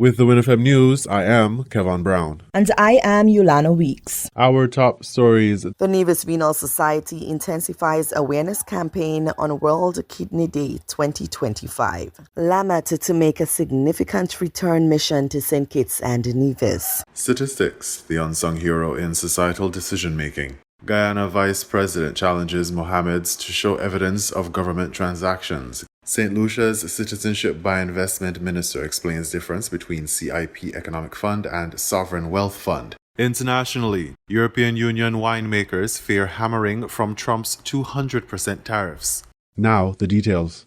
With the WINN FM News, I am Kevin Brown. And I am Yolana Weeks. Our top stories. The Nevis Renal Society intensifies awareness campaign on World Kidney Day 2025. Lamat to make a significant return mission to St. Kitts and Nevis. Statistics, the unsung hero in societal decision-making. Guyana Vice President challenges Mohammeds to show evidence of government transactions. St. Lucia's Citizenship by Investment Minister explains difference between CIP Economic Fund and Sovereign Wealth Fund. Internationally, European Union winemakers fear hammering from Trump's 200% tariffs. Now, the details.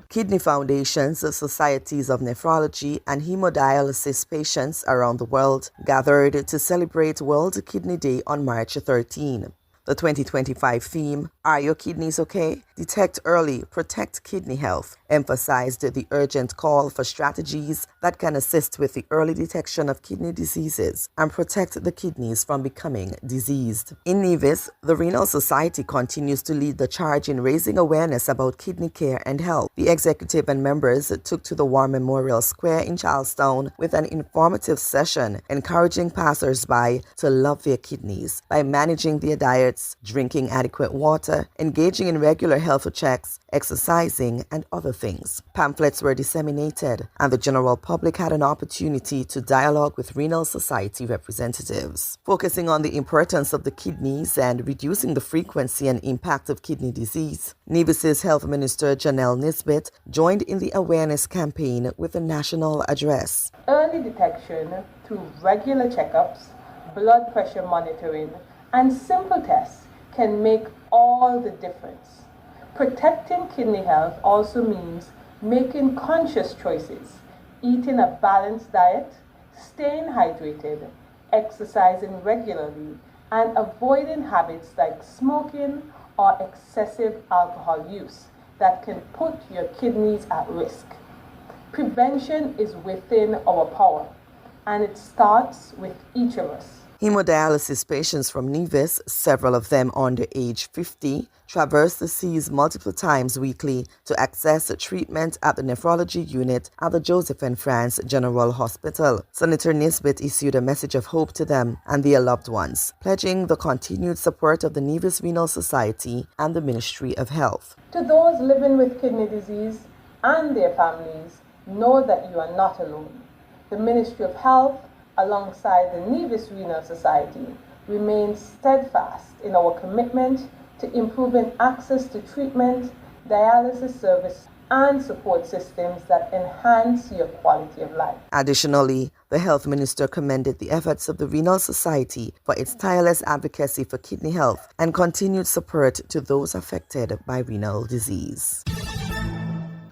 Kidney foundations, societies of nephrology, and hemodialysis patients around the world gathered to celebrate World Kidney Day on March 13. The 2025 theme, Are Your Kidneys Okay? Detect Early, Protect Kidney Health, emphasized the urgent call for strategies that can assist with the early detection of kidney diseases and protect the kidneys from becoming diseased. In Nevis, the Renal Society continues to lead the charge in raising awareness about kidney care and health. The executive and members took to the War Memorial Square in Charlestown with an informative session encouraging passers-by to love their kidneys by managing their diets, drinking adequate water, engaging in regular health checks, exercising, and other things. Pamphlets were disseminated, and the general public had an opportunity to dialogue with Renal Society representatives. Focusing on the importance of the kidneys and reducing the frequency and impact of kidney disease, Nevis's Health Minister Janelle Nisbet joined in the awareness campaign with a national address. Early detection through regular checkups, blood pressure monitoring, and simple tests can make all the difference. Protecting kidney health also means making conscious choices, eating a balanced diet, staying hydrated, exercising regularly, and avoiding habits like smoking or excessive alcohol use that can put your kidneys at risk. Prevention is within our power, and it starts with each of us. Hemodialysis patients from Nevis, several of them under age 50, traverse the seas multiple times weekly to access treatment at the nephrology unit at the Joseph and France General Hospital. Senator Nisbet issued a message of hope to them and their loved ones, pledging the continued support of the Nevis Renal Society and the Ministry of Health. To those living with kidney disease and their families, know that you are not alone. The Ministry of Health, alongside the Nevis Renal Society, remains steadfast in our commitment to improving access to treatment, dialysis service, and support systems that enhance your quality of life. Additionally, the Health Minister commended the efforts of the Renal Society for its tireless advocacy for kidney health and continued support to those affected by renal disease.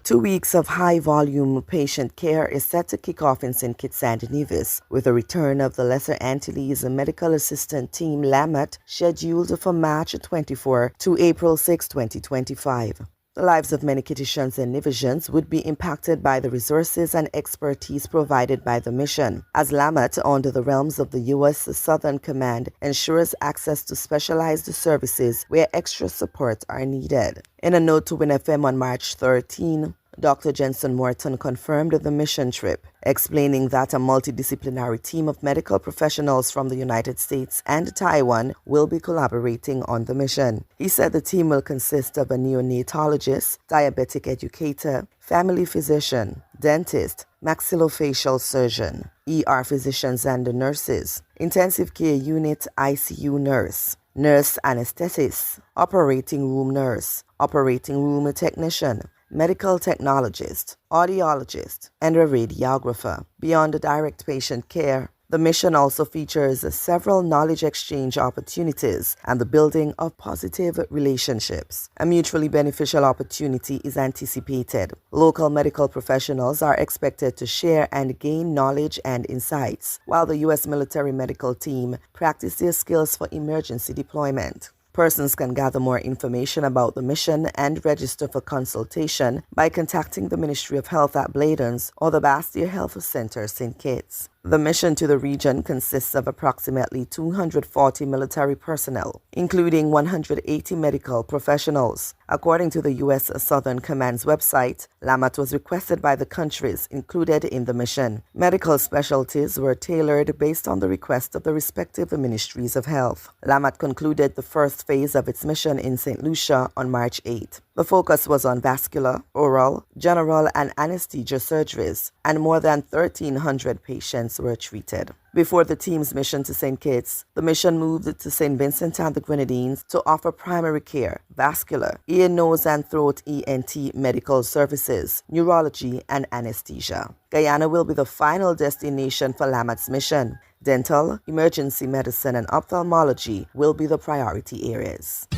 2 weeks of high-volume patient care is set to kick off in St. Kitts and Nevis, with the return of the Lesser Antilles Medical Assistant Team LAMAT scheduled for March 24 to April 6, 2025. The lives of many Kittitians and Nevisians would be impacted by the resources and expertise provided by the mission, as LAMAT, under the realms of the U.S. Southern Command, ensures access to specialized services where extra support are needed. In a note to WINN FM on March 13, Dr. Jensen Morton confirmed the mission trip, explaining that a multidisciplinary team of medical professionals from the United States and Taiwan will be collaborating on the mission. He said the team will consist of a neonatologist, diabetic educator, family physician, dentist, maxillofacial surgeon, ER physicians and nurses, intensive care unit ICU nurse, nurse anesthetist, operating room technician, medical technologist, audiologist, and a radiographer. Beyond the direct patient care, the mission also features several knowledge exchange opportunities and the building of positive relationships. A mutually beneficial opportunity is anticipated. Local medical professionals are expected to share and gain knowledge and insights, while the U.S. military medical team practice their skills for emergency deployment. Persons can gather more information about the mission and register for consultation by contacting the Ministry of Health at Bladens or the Bastia Health Center, St. Kitts. The mission to the region consists of approximately 240 military personnel, including 180 medical professionals. According to the U.S. Southern Command's website, LAMAT was requested by the countries included in the mission. Medical specialties were tailored based on the request of the respective ministries of health. LAMAT concluded the first phase of its mission in St. Lucia on March 8. The focus was on vascular, oral, general, and anesthesia surgeries, and more than 1,300 patients were treated. Before the team's mission to St. Kitts, the mission moved to St. Vincent and the Grenadines to offer primary care, vascular, ear, nose, and throat ENT medical services, neurology, and anesthesia. Guyana will be the final destination for LAMAT's mission. Dental, emergency medicine, and ophthalmology will be the priority areas.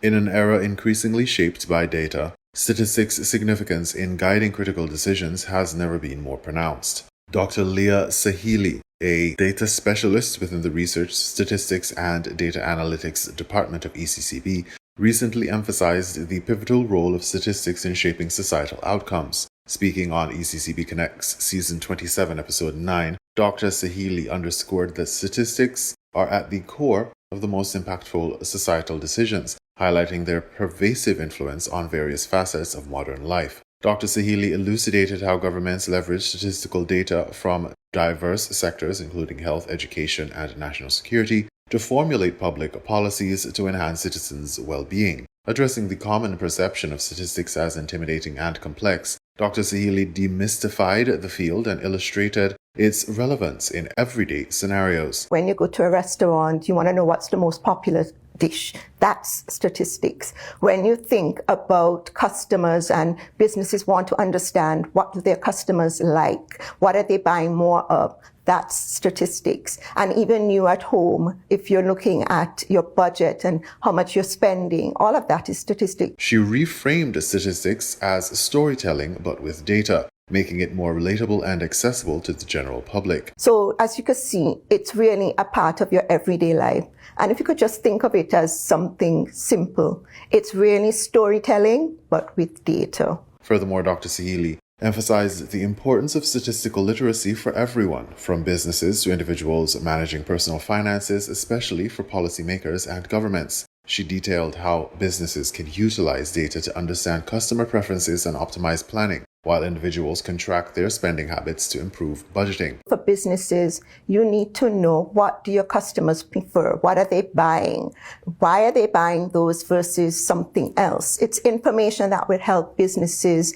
In an era increasingly shaped by data, statistics' significance in guiding critical decisions has never been more pronounced. Dr. Leah Sahili, a data specialist within the Research, Statistics, and Data Analytics Department of ECCB, recently emphasized the pivotal role of statistics in shaping societal outcomes. Speaking on ECCB Connects Season 27, Episode 9, Dr. Sahili underscored that statistics are at the core of the most impactful societal decisions, highlighting their pervasive influence on various facets of modern life. Dr. Sahili elucidated how governments leverage statistical data from diverse sectors, including health, education, and national security, to formulate public policies to enhance citizens' well-being. Addressing the common perception of statistics as intimidating and complex, Dr. Sahili demystified the field and illustrated its relevance in everyday scenarios. When you go to a restaurant, you want to know what's the most popular dish. That's statistics. When you think about customers and businesses want to understand what do their customers like, what are they buying more of, that's statistics. And even you at home, if you're looking at your budget and how much you're spending, all of that is statistics. She reframed statistics as storytelling but with data, making it more relatable and accessible to the general public. So as you can see, it's really a part of your everyday life. And if you could just think of it as something simple, it's really storytelling, but with data. Furthermore, Dr. Sahili emphasized the importance of statistical literacy for everyone, from businesses to individuals managing personal finances, especially for policymakers and governments. She detailed how businesses can utilize data to understand customer preferences and optimize planning, while individuals can track their spending habits to improve budgeting. For businesses, you need to know what do your customers prefer? What are they buying? Why are they buying those versus something else? It's information that will help businesses,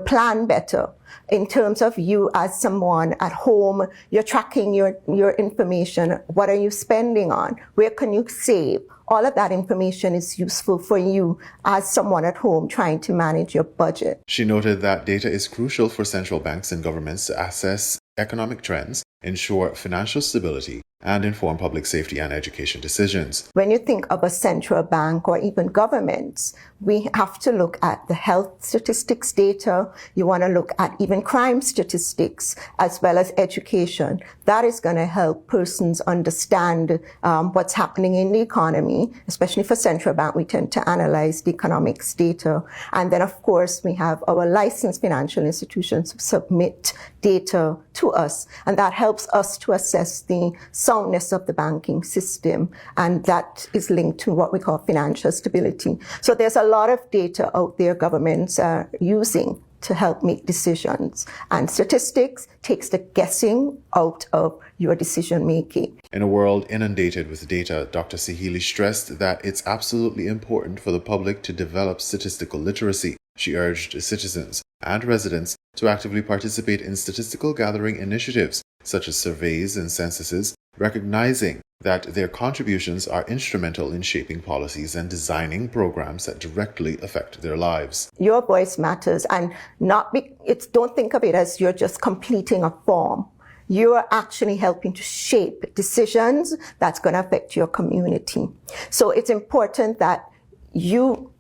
plan better. In terms of you as someone at home, you're tracking your information. What are you spending on? Where can you save? All of that information is useful for you as someone at home trying to manage your budget. She noted that data is crucial for central banks and governments to assess economic trends, ensure financial stability, and inform public safety and education decisions. When you think of a central bank or even governments, we have to look at the health statistics data. You want to look at even crime statistics as well as education. That is going to help persons understand what's happening in the economy. Especially for central bank, we tend to analyze the economics data. And then, of course, we have our licensed financial institutions who submit data to us. And that helps us to assess the soundness of the banking system. And that is linked to what we call financial stability. So there's a lot of data out there governments are using to help make decisions. And statistics takes the guessing out of your decision making. In a world inundated with data, Dr. Sahili stressed that it's absolutely important for the public to develop statistical literacy. She urged citizens and residents to actively participate in statistical gathering initiatives, such as surveys and censuses, recognizing that their contributions are instrumental in shaping policies and designing programs that directly affect their lives. Your voice matters, and don't think of it as you're just completing a form. You are actually helping to shape decisions that's going to affect your community. So it's important that you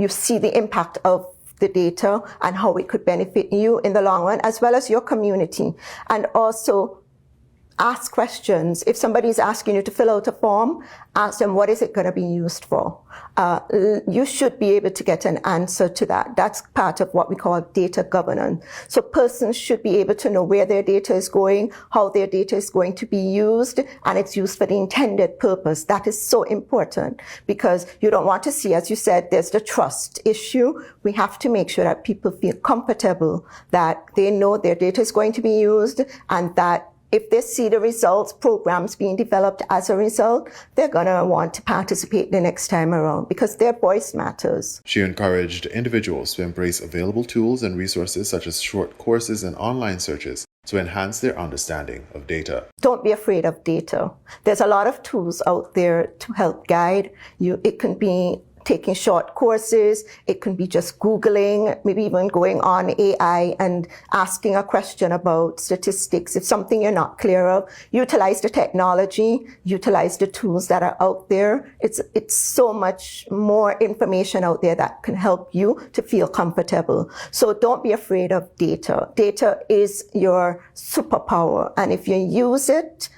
see the impact of the data and how it could benefit you in the long run, as well as your community. And also ask questions. If somebody's asking you to fill out a form, ask them, what is it going to be used for? You should be able to get an answer to that. That's part of what we call data governance. So persons should be able to know where their data is going, how their data is going to be used, and it's used for the intended purpose. That is so important because you don't want to see, as you said, there's the trust issue. We have to make sure that people feel comfortable that they know their data is going to be used and that if they see the results, programs being developed as a result, they're going to want to participate the next time around because their voice matters. She encouraged individuals to embrace available tools and resources such as short courses and online searches to enhance their understanding of data. Don't be afraid of data. There's a lot of tools out there to help guide you. It can be taking short courses. It can be just Googling, maybe even going on AI and asking a question about statistics. If something you're not clear of, utilize the technology, utilize the tools that are out there. It's so much more information out there that can help you to feel comfortable. So don't be afraid of data. Data is your superpower. And if you use it,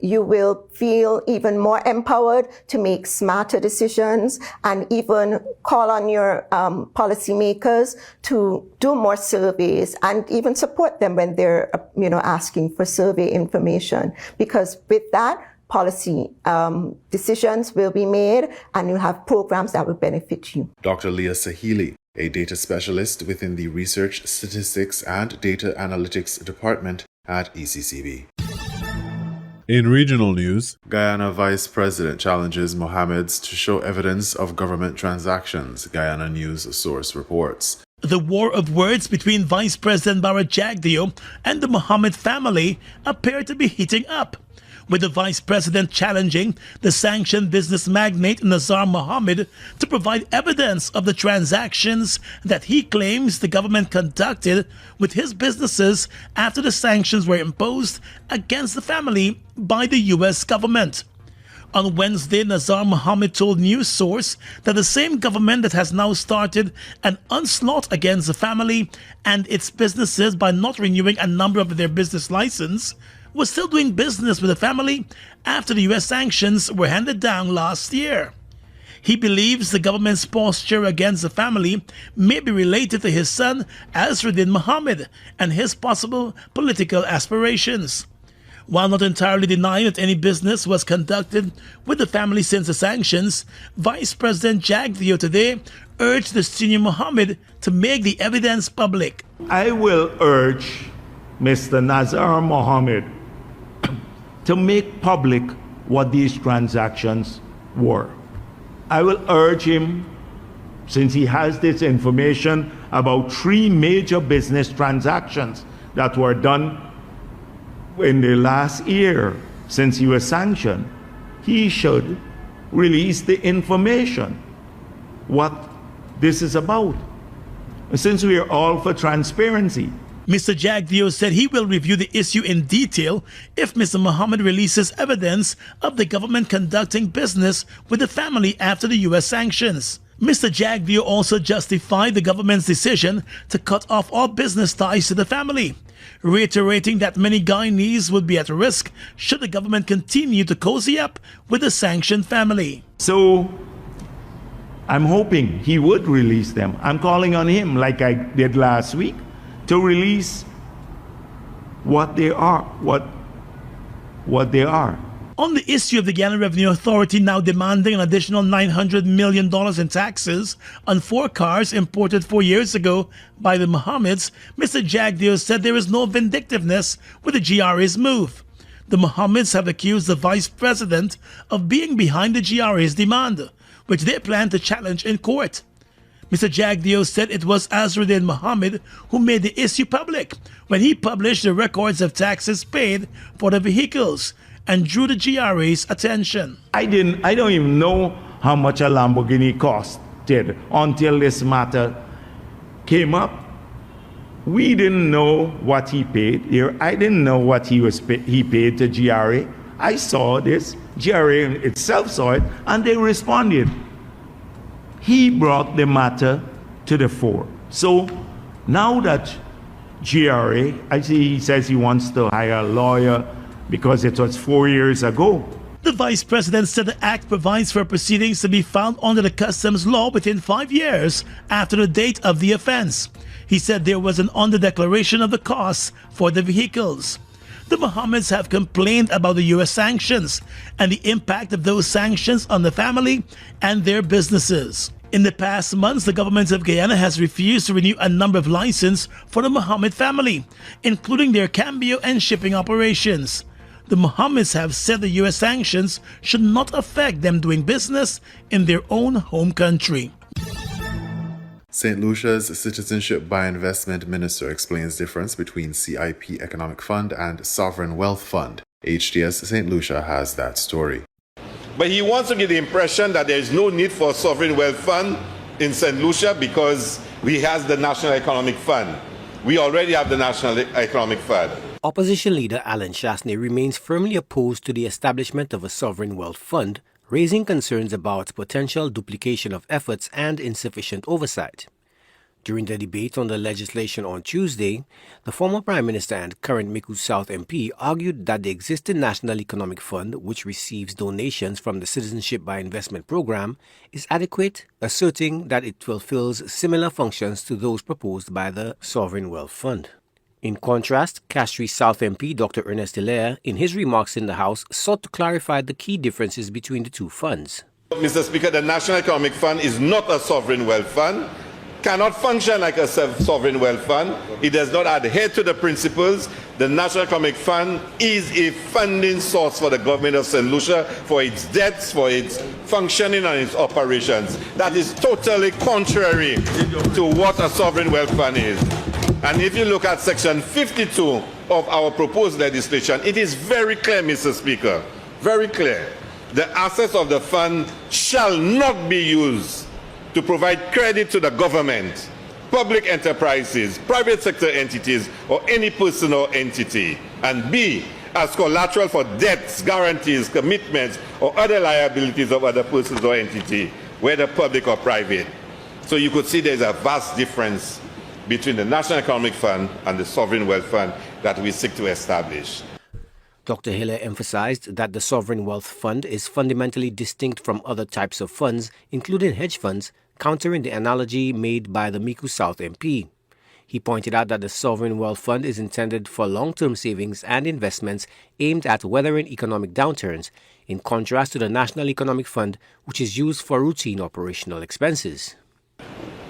you will feel even more empowered to make smarter decisions and even call on your policymakers to do more surveys and even support them when they're, asking for survey information. Because with that, policy decisions will be made and you'll have programs that will benefit you. Dr. Leah Sahili, a data specialist within the Research, Statistics and Data Analytics Department at ECCB. In regional news, Guyana Vice President challenges Mohammeds to show evidence of government transactions, Guyana News source reports. The war of words between Vice President Barra Jagdeo and the Mohammed family appear to be heating up, with the Vice President challenging the sanctioned business magnate Nazar Mohammed to provide evidence of the transactions that he claims the government conducted with his businesses after the sanctions were imposed against the family by the U.S. government. On Wednesday, Nazar Mohammed told News Source that the same government that has now started an onslaught against the family and its businesses by not renewing a number of their business licenses was still doing business with the family after the U.S. sanctions were handed down last year. He believes the government's posture against the family may be related to his son, Azruddin Mohammed, and his possible political aspirations. While not entirely denying that any business was conducted with the family since the sanctions, Vice President Jagdeo today urged the senior Mohammed to make the evidence public. I will urge Mr. Nazar Mohammed to make public what these transactions were. I will urge him, since he has this information about 3 major business transactions that were done in the last year since he was sanctioned, he should release the information, what this is about, since we are all for transparency. Mr. Jagdeo said he will review the issue in detail if Mr. Mohammed releases evidence of the government conducting business with the family after the U.S. sanctions. Mr. Jagdeo also justified the government's decision to cut off all business ties to the family, reiterating that many Guyanese would be at risk should the government continue to cozy up with the sanctioned family. So I'm hoping he would release them. I'm calling on him, like I did last week, to release what they are, what they are. On the issue of the Guyana Revenue Authority now demanding an additional $900 million in taxes on 4 cars imported 4 years ago by the Mohammeds, Mr. Jagdeo said there is no vindictiveness with the GRA's move. The Mohammeds have accused the Vice President of being behind the GRA's demand, which they plan to challenge in court. Mr. Jagdeo said it was Azruddin Mohammed who made the issue public when he published the records of taxes paid for the vehicles and drew the GRA's attention. I don't even know how much a Lamborghini costed until this matter came up. We didn't know what he paid here. I didn't know what he paid to GRA. I saw this. GRA itself saw it, and they responded. He brought the matter to the fore. So now that GRA, I see he says he wants to hire a lawyer because it was 4 years ago. The Vice President said the act provides for proceedings to be filed under the customs law within 5 years after the date of the offense. He said there was an underdeclaration of the costs for the vehicles. The Mohammeds have complained about the U.S. sanctions and the impact of those sanctions on the family and their businesses. In the past months, the government of Guyana has refused to renew a number of licenses for the Mohammed family, including their cambio and shipping operations. The Mohammeds have said the U.S. sanctions should not affect them doing business in their own home country. St. Lucia's Citizenship by Investment Minister explains difference between CIP Economic Fund and Sovereign Wealth Fund. HTS St. Lucia has that story. But he wants to give the impression that there is no need for a sovereign wealth fund in St. Lucia because we have the National Economic Fund. We already have the National Economic Fund. Opposition leader Alan Chasney remains firmly opposed to the establishment of a sovereign wealth fund, raising concerns about potential duplication of efforts and insufficient oversight. During the debate on the legislation on Tuesday, the former Prime Minister and current Micoud South MP argued that the existing National Economic Fund, which receives donations from the Citizenship by Investment program, is adequate, asserting that it fulfills similar functions to those proposed by the Sovereign Wealth Fund. In contrast, Castries South MP Dr. Ernest Hilaire, in his remarks in the House, sought to clarify the key differences between the two funds. Mr. Speaker, the National Economic Fund is not a sovereign wealth fund, cannot function like a sovereign wealth fund. It does not adhere to the principles. The National Economic Fund is a funding source for the government of St. Lucia for its debts, for its functioning and its operations. That is totally contrary to what a sovereign wealth fund is. And if you look at section 52 of our proposed legislation, it is very clear, Mr. Speaker, very clear. The assets of the fund shall not be used to provide credit to the government, public enterprises, private sector entities, or any person or entity, and B, as collateral for debts, guarantees, commitments, or other liabilities of other persons or entity, whether public or private. So you could see there's a vast difference between the National Economic Fund and the Sovereign Wealth Fund that we seek to establish. Dr. Hilaire emphasized that the Sovereign Wealth Fund is fundamentally distinct from other types of funds, including hedge funds, countering the analogy made by the Micoud South MP. He pointed out that the Sovereign Wealth Fund is intended for long-term savings and investments aimed at weathering economic downturns, in contrast to the National Economic Fund, which is used for routine operational expenses.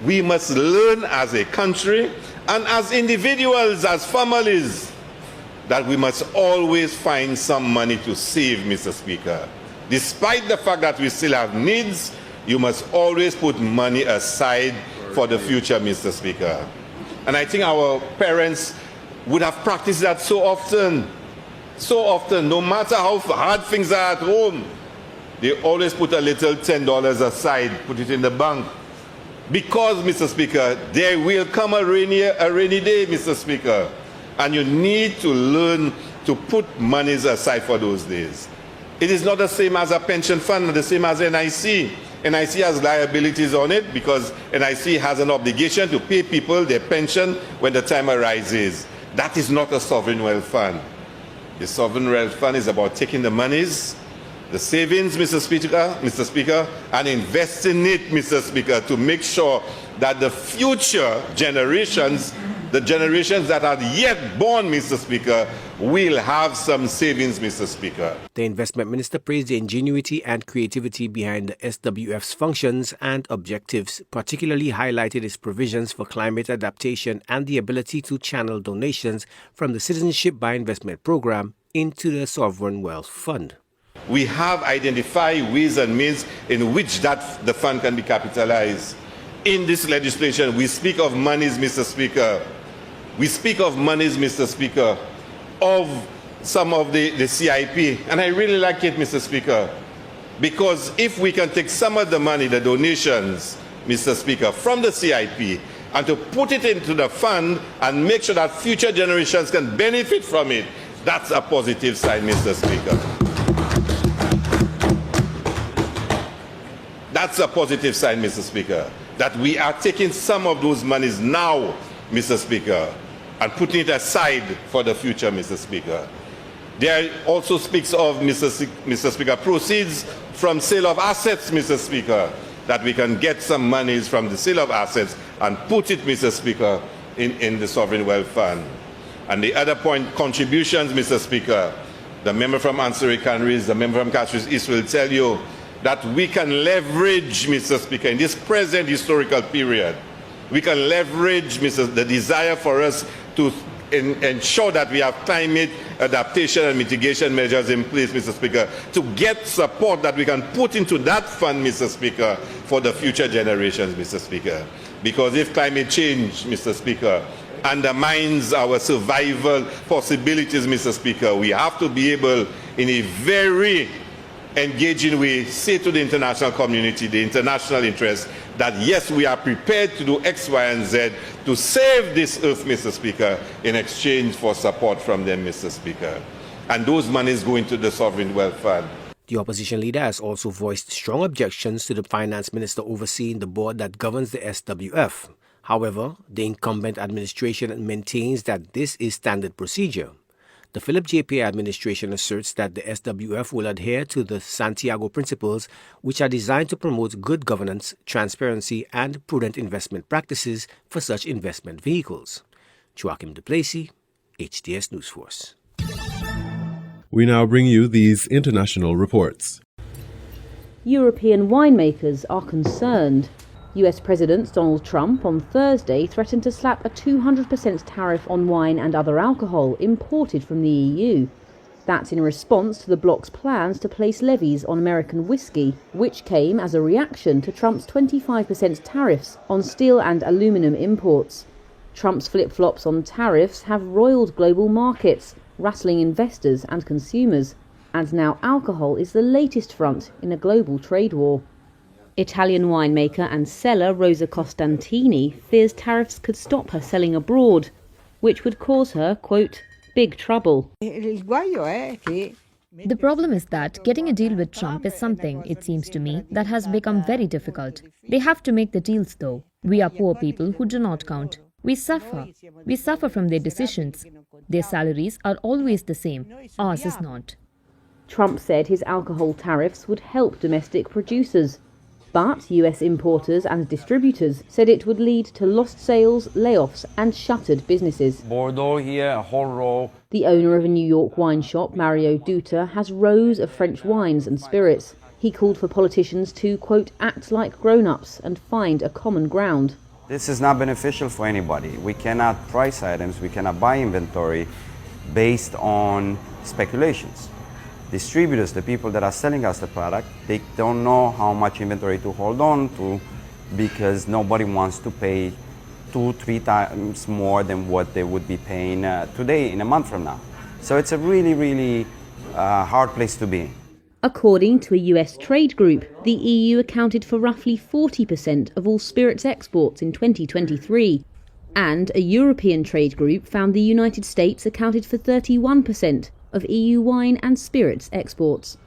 We must learn as a country and as individuals, as families, that we must always find some money to save, Mr. Speaker. Despite the fact that we still have needs, you must always put money aside for the future, Mr. Speaker. And I think our parents would have practiced that so often, no matter how hard things are at home. They always put a little $10 aside, put it in the bank. Because, Mr. Speaker, there will come a rainy day, Mr. Speaker. And you need to learn to put monies aside for those days. It is not the same as a pension fund, the same as NIC. NIC has liabilities on it because NIC has an obligation to pay people their pension when the time arises. That is not a sovereign wealth fund. The sovereign wealth fund is about taking the monies, the savings, Mr. Speaker, and investing it, Mr. Speaker, to make sure that the future generations, the generations that are yet born, Mr. Speaker, will have some savings, Mr. Speaker. The investment minister praised the ingenuity and creativity behind the SWF's functions and objectives, particularly highlighted its provisions for climate adaptation and the ability to channel donations from the Citizenship by Investment program into the Sovereign Wealth Fund. We have identified ways and means in which the fund can be capitalized. In this legislation, we speak of monies, Mr. Speaker. We speak of monies, Mr. Speaker, of some of the CIP. And I really like it, Mr. Speaker, because if we can take some of the money, the donations, Mr. Speaker, from the CIP and to put it into the fund and make sure that future generations can benefit from it, that's a positive side, Mr. Speaker. That's a positive side, Mr. Speaker, that we are taking some of those monies now, Mr. Speaker, and putting it aside for the future, Mr. Speaker. There also speaks of, Mr. Speaker, proceeds from sale of assets, Mr. Speaker, that we can get some monies from the sale of assets and put it, Mr. Speaker, in the Sovereign Wealth Fund. And the other point, contributions, Mr. Speaker. The member from Ansari Canris, the member from Castries East will tell you that we can leverage, Mr. Speaker, in this present historical period, we can leverage, the desire for us to ensure that we have climate adaptation and mitigation measures in place, Mr. Speaker, to get support that we can put into that fund, Mr. Speaker, for the future generations, Mr. Speaker. Because if climate change, Mr. Speaker, undermines our survival possibilities, Mr. Speaker, we have to be able, in a very engaging way, say to the international community, the international interest, that yes, we are prepared to do X, Y, and Z to save this earth, Mr. Speaker, in exchange for support from them, Mr. Speaker. And those monies go into the Sovereign Wealth Fund. The opposition leader has also voiced strong objections to the finance minister overseeing the board that governs the SWF. However, the incumbent administration maintains that this is standard procedure. The Philip J.P. administration asserts that the SWF will adhere to the Santiago principles, which are designed to promote good governance, transparency, and prudent investment practices for such investment vehicles. Joachim Duplessis, HTS News Force. We now bring you these international reports. European winemakers are concerned. US President Donald Trump on Thursday threatened to slap a 200% tariff on wine and other alcohol imported from the EU. That's in response to the bloc's plans to place levies on American whiskey, which came as a reaction to Trump's 25% tariffs on steel and aluminum imports. Trump's flip-flops on tariffs have roiled global markets, rattling investors and consumers, and now alcohol is the latest front in a global trade war. Italian winemaker and seller Rosa Costantini fears tariffs could stop her selling abroad, which would cause her, quote, big trouble. The problem is that getting a deal with Trump is something, it seems to me, that has become very difficult. They have to make the deals though. We are poor people who do not count. We suffer. We suffer from their decisions. Their salaries are always the same. Ours is not. Trump said his alcohol tariffs would help domestic producers. But US importers and distributors said it would lead to lost sales, layoffs and shuttered businesses. Bordeaux here, a whole row. The owner of a New York wine shop, Mario Duta, has rows of French wines and spirits. He called for politicians to, quote, act like grown-ups and find a common ground. This is not beneficial for anybody. We cannot price items, we cannot buy inventory based on speculations. Distributors, the people that are selling us the product, they don't know how much inventory to hold on to because nobody wants to pay 2-3 times more than what they would be paying today in a month from now. So it's a really hard place to be. According to a US trade group, the EU accounted for roughly 40% of all spirits exports in 2023. And a European trade group found the United States accounted for 31% of EU wine and spirits exports.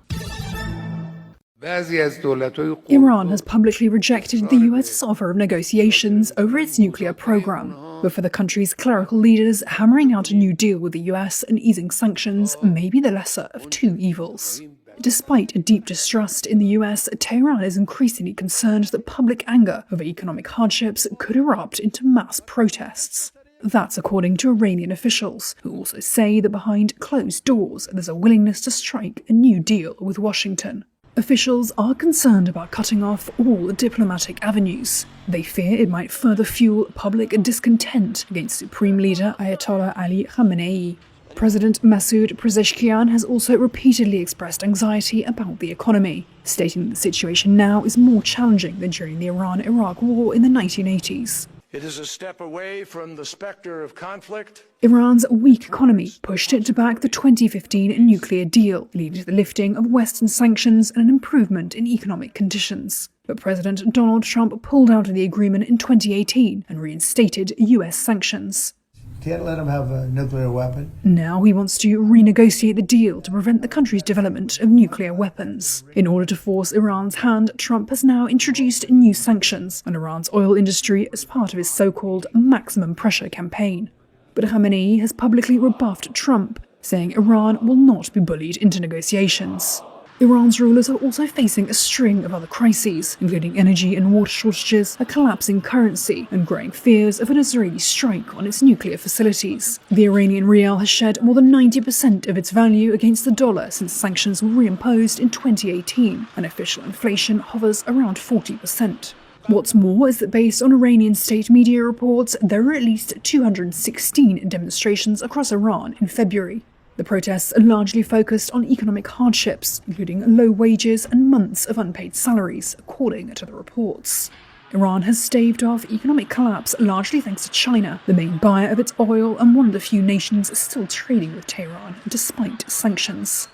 Iran has publicly rejected the US's offer of negotiations over its nuclear program, but for the country's clerical leaders, hammering out a new deal with the US and easing sanctions may be the lesser of two evils. Despite a deep distrust in the US, Tehran is increasingly concerned that public anger over economic hardships could erupt into mass protests. That's according to Iranian officials, who also say that behind closed doors there's a willingness to strike a new deal with Washington. Officials are concerned about cutting off all diplomatic avenues. They fear it might further fuel public discontent against Supreme Leader Ayatollah Ali Khamenei. President Masoud Pezeshkian has also repeatedly expressed anxiety about the economy, stating that the situation now is more challenging than during the Iran-Iraq war in the 1980s. It is a step away from the specter of conflict. Iran's weak economy pushed it to back the 2015 nuclear deal, leading to the lifting of Western sanctions and an improvement in economic conditions. But President Donald Trump pulled out of the agreement in 2018 and reinstated US sanctions. Can't let him have a nuclear weapon. Now he wants to renegotiate the deal to prevent the country's development of nuclear weapons. In order to force Iran's hand, Trump has now introduced new sanctions on Iran's oil industry as part of his so-called maximum pressure campaign. But Khamenei has publicly rebuffed Trump, saying Iran will not be bullied into negotiations. Iran's rulers are also facing a string of other crises, including energy and water shortages, a collapsing currency, and growing fears of an Israeli strike on its nuclear facilities. The Iranian rial has shed more than 90% of its value against the dollar since sanctions were reimposed in 2018, and official inflation hovers around 40%. What's more is that based on Iranian state media reports, there were at least 216 demonstrations across Iran in February. The protests are largely focused on economic hardships, including low wages and months of unpaid salaries, according to the reports. Iran has staved off economic collapse largely thanks to China, the main buyer of its oil and one of the few nations still trading with Tehran, despite sanctions.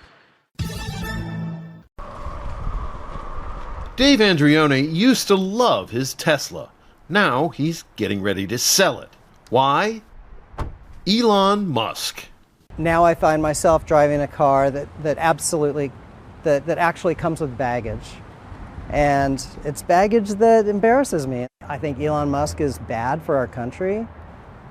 Dave Andrione used to love his Tesla. Now he's getting ready to sell it. Why? Elon Musk. Now I find myself driving a car that actually comes with baggage. And it's baggage that embarrasses me. I think Elon Musk is bad for our country.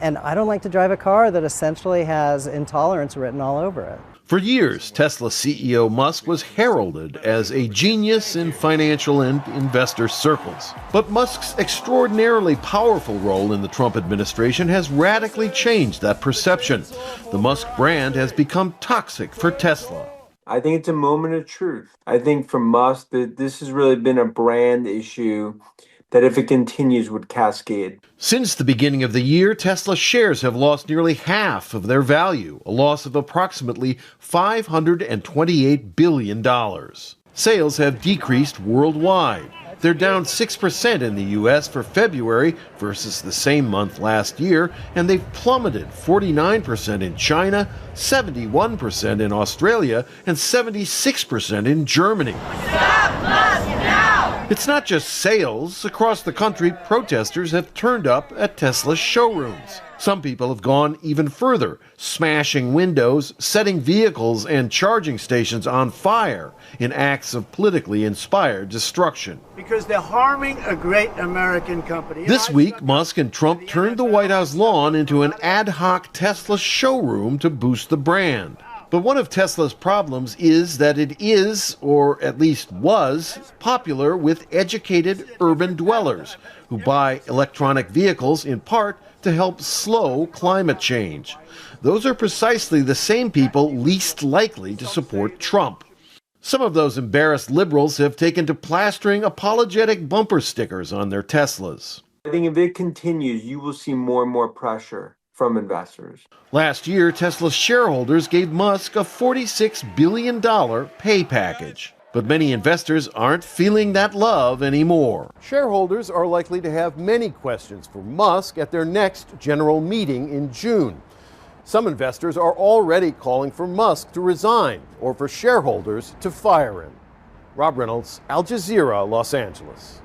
And I don't like to drive a car that essentially has intolerance written all over it. For years, Tesla CEO Musk was heralded as a genius in financial and investor circles. But Musk's extraordinarily powerful role in the Trump administration has radically changed that perception. The Musk brand has become toxic for Tesla. I think it's a moment of truth. I think for Musk that this has really been a brand issue that if it continues would cascade. Since the beginning of the year, Tesla shares have lost nearly half of their value, a loss of approximately $528 billion. Sales have decreased worldwide. They're down 6% in the U.S. for February versus the same month last year, and they've plummeted 49% in China, 71% in Australia, and 76% in Germany. Stop Musk now! It's not just sales. Across the country, protesters have turned up at Tesla showrooms. Some people have gone even further, smashing windows, setting vehicles and charging stations on fire in acts of politically inspired destruction. Because they're harming a great American company. This week, Musk and Trump turned the White House lawn into an ad hoc Tesla showroom to boost the brand. But one of Tesla's problems is that it is, or at least was, popular with educated urban dwellers who buy electronic vehicles in part to help slow climate change. Those are precisely the same people least likely to support Trump. Some of those embarrassed liberals have taken to plastering apologetic bumper stickers on their Teslas. I think if it continues, you will see more and more pressure from investors. Last year, Tesla's shareholders gave Musk a $46 billion pay package. But many investors aren't feeling that love anymore. Shareholders are likely to have many questions for Musk at their next general meeting in June. Some investors are already calling for Musk to resign or for shareholders to fire him. Rob Reynolds, Al Jazeera, Los Angeles.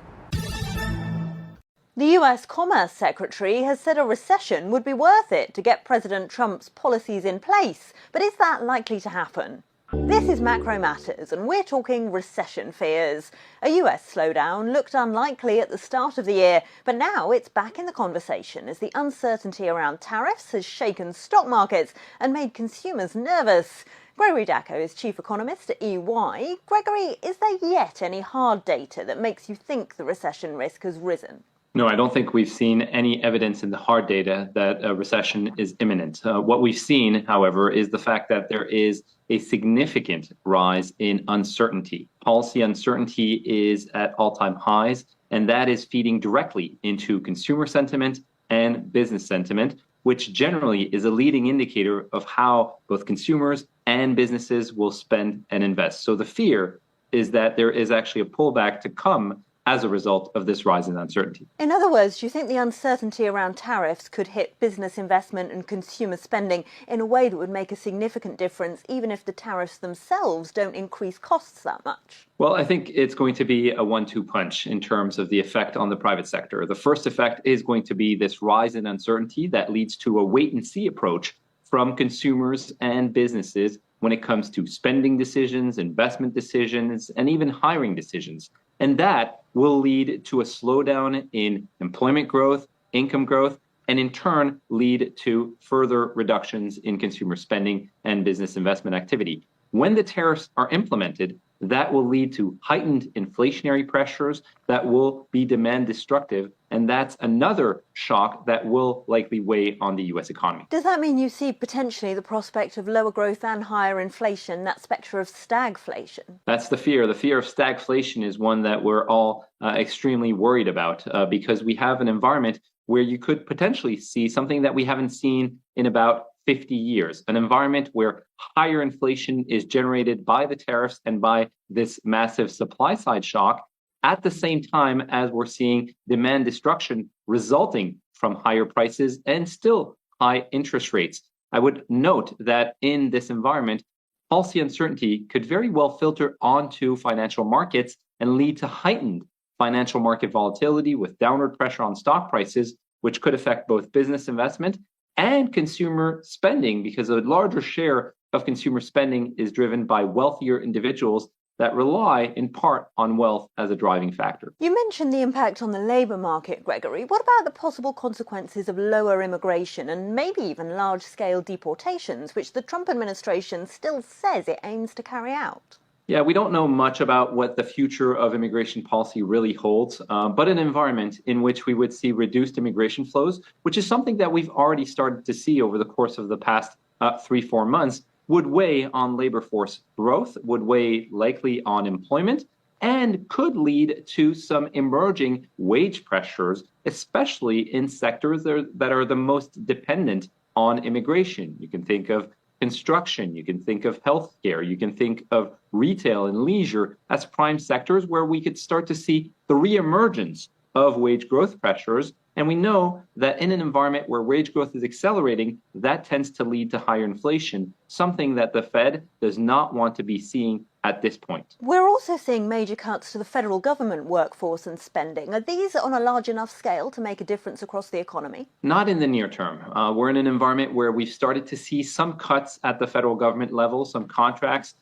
The US Commerce Secretary has said a recession would be worth it to get President Trump's policies in place. But is that likely to happen? This is Macro Matters, and we're talking recession fears. A US slowdown looked unlikely at the start of the year, but now it's back in the conversation as the uncertainty around tariffs has shaken stock markets and made consumers nervous. Gregory Dacko is chief economist at EY. Gregory, is there yet any hard data that makes you think the recession risk has risen? No, I don't think we've seen any evidence in the hard data that a recession is imminent. What we've seen, however, is the fact that there is a significant rise in uncertainty. Policy uncertainty is at all-time highs, and that is feeding directly into consumer sentiment and business sentiment, which generally is a leading indicator of how both consumers and businesses will spend and invest. So the fear is that there is actually a pullback to come as a result of this rise in uncertainty. In other words, do you think the uncertainty around tariffs could hit business investment and consumer spending in a way that would make a significant difference, even if the tariffs themselves don't increase costs that much? Well, I think it's going to be a 1-2 punch in terms of the effect on the private sector. The first effect is going to be this rise in uncertainty that leads to a wait-and-see approach from consumers and businesses when it comes to spending decisions, investment decisions, and even hiring decisions. And that will lead to a slowdown in employment growth, income growth, and in turn lead to further reductions in consumer spending and business investment activity. When the tariffs are implemented, that will lead to heightened inflationary pressures that will be demand destructive, and that's another shock that will likely weigh on the U.S. economy. Does that mean you see potentially the prospect of lower growth and higher inflation, that spectre of stagflation? That's the fear. The fear of stagflation is one that we're all extremely worried about because we have an environment where you could potentially see something that we haven't seen in about 50 years, an environment where higher inflation is generated by the tariffs and by this massive supply side shock, at the same time as we're seeing demand destruction resulting from higher prices and still high interest rates. I would note that in this environment, policy uncertainty could very well filter onto financial markets and lead to heightened financial market volatility with downward pressure on stock prices, which could affect both business investment and consumer spending, because a larger share of consumer spending is driven by wealthier individuals that rely in part on wealth as a driving factor. You mentioned the impact on the labour market, Gregory. What about the possible consequences of lower immigration and maybe even large-scale deportations, which the Trump administration still says it aims to carry out? Yeah, we don't know much about what the future of immigration policy really holds, but an environment in which we would see reduced immigration flows, which is something that we've already started to see over the course of the past 3-4 months, would weigh on labor force growth, would weigh likely on employment, and could lead to some emerging wage pressures, especially in sectors that are the most dependent on immigration. You can think of construction, you can think of healthcare, you can think of retail and leisure as prime sectors where we could start to see the reemergence of wage growth pressures. And we know that in an environment where wage growth is accelerating, that tends to lead to higher inflation, something that the Fed does not want to be seeing at this point. We're also seeing major cuts to the federal government workforce and spending. Are these on a large enough scale to make a difference across the economy? Not in the near term. We're in an environment where we've started to see some cuts at the federal government level, some contracts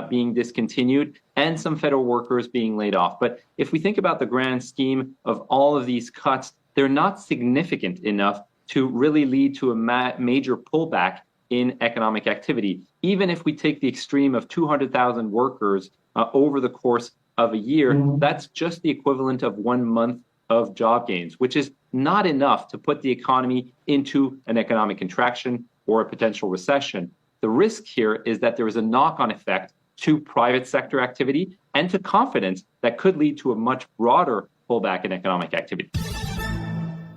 being discontinued, and some federal workers being laid off. But if we think about the grand scheme of all of these cuts, they're not significant enough to really lead to a major pullback in economic activity. Even if we take the extreme of 200,000 workers over the course of a year, that's just the equivalent of 1 month of job gains, which is not enough to put the economy into an economic contraction or a potential recession. The risk here is that there is a knock-on effect to private sector activity and to confidence that could lead to a much broader pullback in economic activity.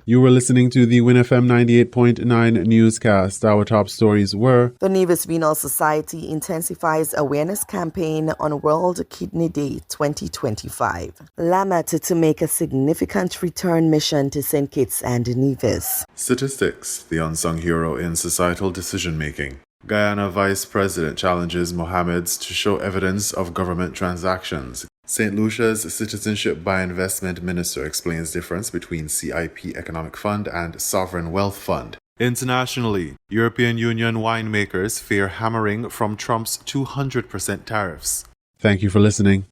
You were listening to the WINN FM 98.9 newscast. Our top stories were: the Nevis Renal Society intensifies awareness campaign on World Kidney Day 2025. Lamet to make a significant return mission to St. Kitts and Nevis. Statistics, the unsung hero in societal decision-making. Guyana Vice President challenges Mohammeds to show evidence of government transactions. St. Lucia's Citizenship by Investment Minister explains difference between CIP Economic Fund and Sovereign Wealth Fund. Internationally, European Union winemakers fear hammering from Trump's 200% tariffs. Thank you for listening.